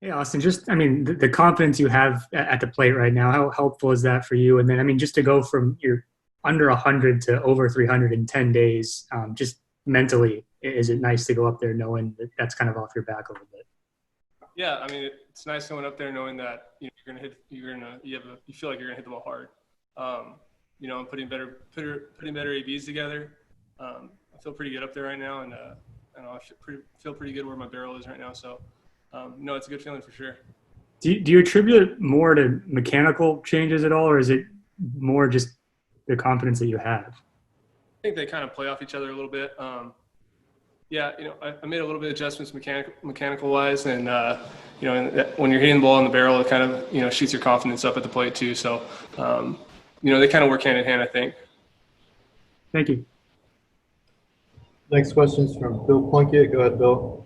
Hey, Austin, just, I mean, the confidence you have at the plate right now, how helpful is that for you? And then, I mean, just to go from your under 100 to over 300 in 10 days, just mentally, is it nice to go up there knowing that that's kind of off your back a little bit? Yeah, I mean, it's nice going up there knowing that you're gonna hit, you feel like you're gonna hit the ball hard. I'm putting better ABs together. I feel pretty good up there right now, and I feel pretty good where my barrel is right now. So, no, it's a good feeling for sure. Do you attribute it more to mechanical changes at all, or is it more just the confidence that you have? I think they kind of play off each other a little bit. Yeah, I made a little bit of adjustments mechanical wise, and when you're hitting the ball in the barrel, it kind of shoots your confidence up at the plate too. So, they kind of work hand in hand, I think. Thank you. Next question is from Bill Plunkett. Go ahead, Bill.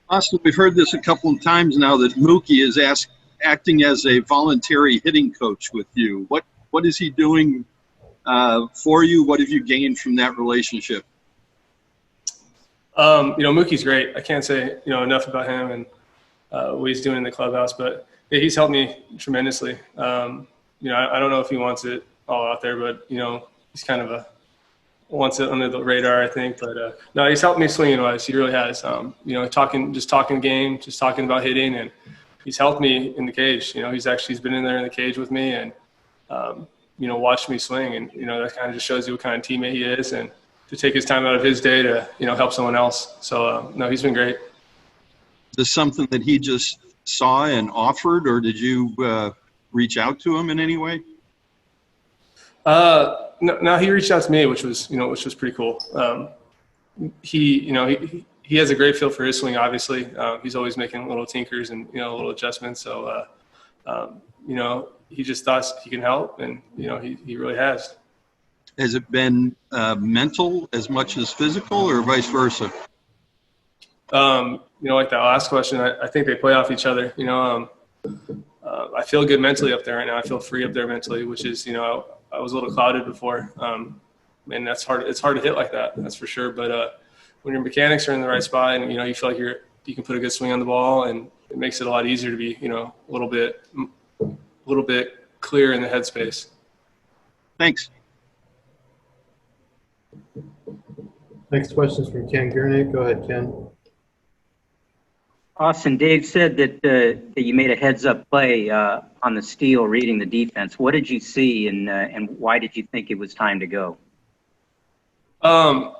Austin, we've heard this a couple of times now that Mookie is acting as a voluntary hitting coach with you. What is he doing for you? What have you gained from that relationship? Mookie's great. I can't say enough about him and what he's doing in the clubhouse, but yeah, he's helped me tremendously. I don't know if he wants it all out there, but he's kind of wants it under the radar, I think. But no, he's helped me swinging wise. He really has. Talking game, just talking about hitting, and he's helped me in the cage. He's been in there in the cage with me and watched me swing, and that kind of just shows you what kind of teammate he is, and to take his time out of his day to help someone else. So no, he's been great. Is this something that he just saw and offered, or did you reach out to him in any way? No, he reached out to me, which was pretty cool. He has a great feel for his swing. Obviously, he's always making little tinkers and little adjustments. So he just thought he can help, and he really has. Has it been mental as much as physical, or vice versa? Like that last question, I think they play off each other. I feel good mentally up there right now. I feel free up there mentally, which is, I was a little clouded before. And that's hard. It's hard to hit like that. That's for sure. But when your mechanics are in the right spot and, you feel like you can put a good swing on the ball, and it makes it a lot easier to be, a little bit clear in the headspace. Thanks. Next question is from Ken Gurnick. Go ahead, Ken. Austin, Dave said that you made a heads-up play on the steal, reading the defense. What did you see, and why did you think it was time to go? I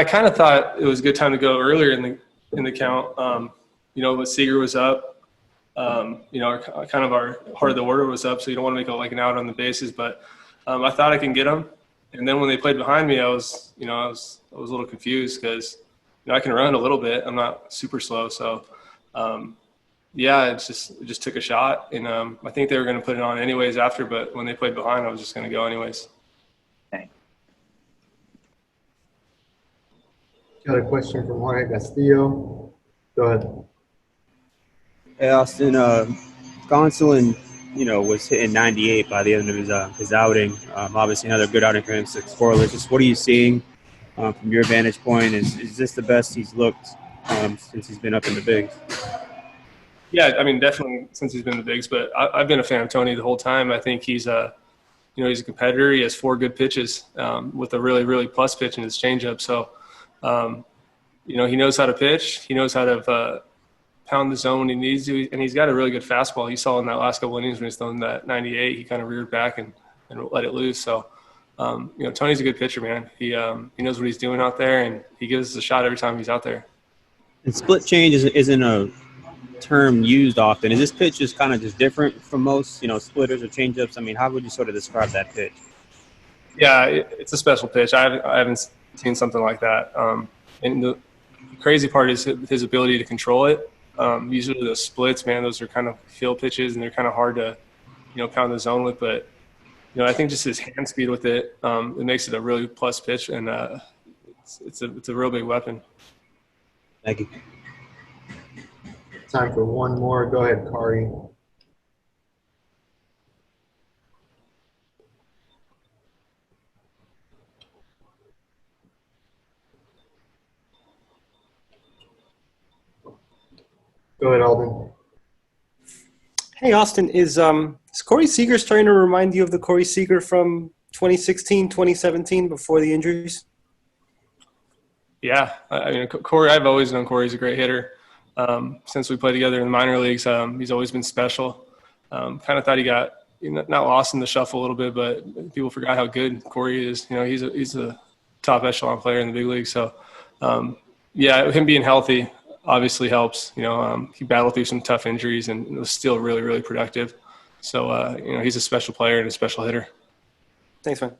kind of thought it was a good time to go earlier in the count. But Seager was up. Our heart of the order was up, so you don't want to make an out on the bases. But I thought I can get him. And then when they played behind me, I was a little confused because I can run a little bit. I'm not super slow, so it just took a shot, and I think they were going to put it on anyways after. But when they played behind, I was just going to go anyways. Okay. Got a question from Jorge Castillo. Go ahead. Hey, Austin. Gonsolin, was hitting 98 by the end of his outing. Obviously, another good outing for him, 6 scoreless. Just what are you seeing from your vantage point? Is this the best he's looked since he's been up in the bigs? Yeah, I mean, definitely since he's been in the bigs. But I've been a fan of Tony the whole time. I think he's he's a competitor. He has 4 good pitches with a really, really plus pitch in his changeup. So, he knows how to pitch. He knows how to pound the zone when he needs to, and he's got a really good fastball. You saw in that last couple innings when he's throwing that 98, he kind of reared back and let it loose. So, Tony's a good pitcher, man. He knows what he's doing out there, and he gives us a shot every time he's out there. And split change isn't a term used often. Is this pitch just kind of just different from most, splitters or changeups? I mean, how would you sort of describe that pitch? Yeah, it's a special pitch. I haven't seen something like that. And the crazy part is his ability to control it. Usually those splits, man, those are kind of field pitches, and they're kind of hard to, pound the zone with. But, I think just his hand speed with it, it makes it a really plus pitch, and it's a real big weapon. Thank you. Time for one more. Go ahead, Kari. Go ahead, Alden. Hey, Austin, is Corey Seager starting to remind you of the Corey Seager from 2016, 2017 before the injuries? Yeah, I mean, Corey, I've always known Corey's a great hitter. Since we played together in the minor leagues, he's always been special. Kind of thought he got not lost in the shuffle a little bit, but people forgot how good Corey is. You know, he's a top echelon player in the big league. So, yeah, him being healthy obviously helps. You know, he battled through some tough injuries and was still really, really productive. So, you know, he's a special player and a special hitter. Thanks, man.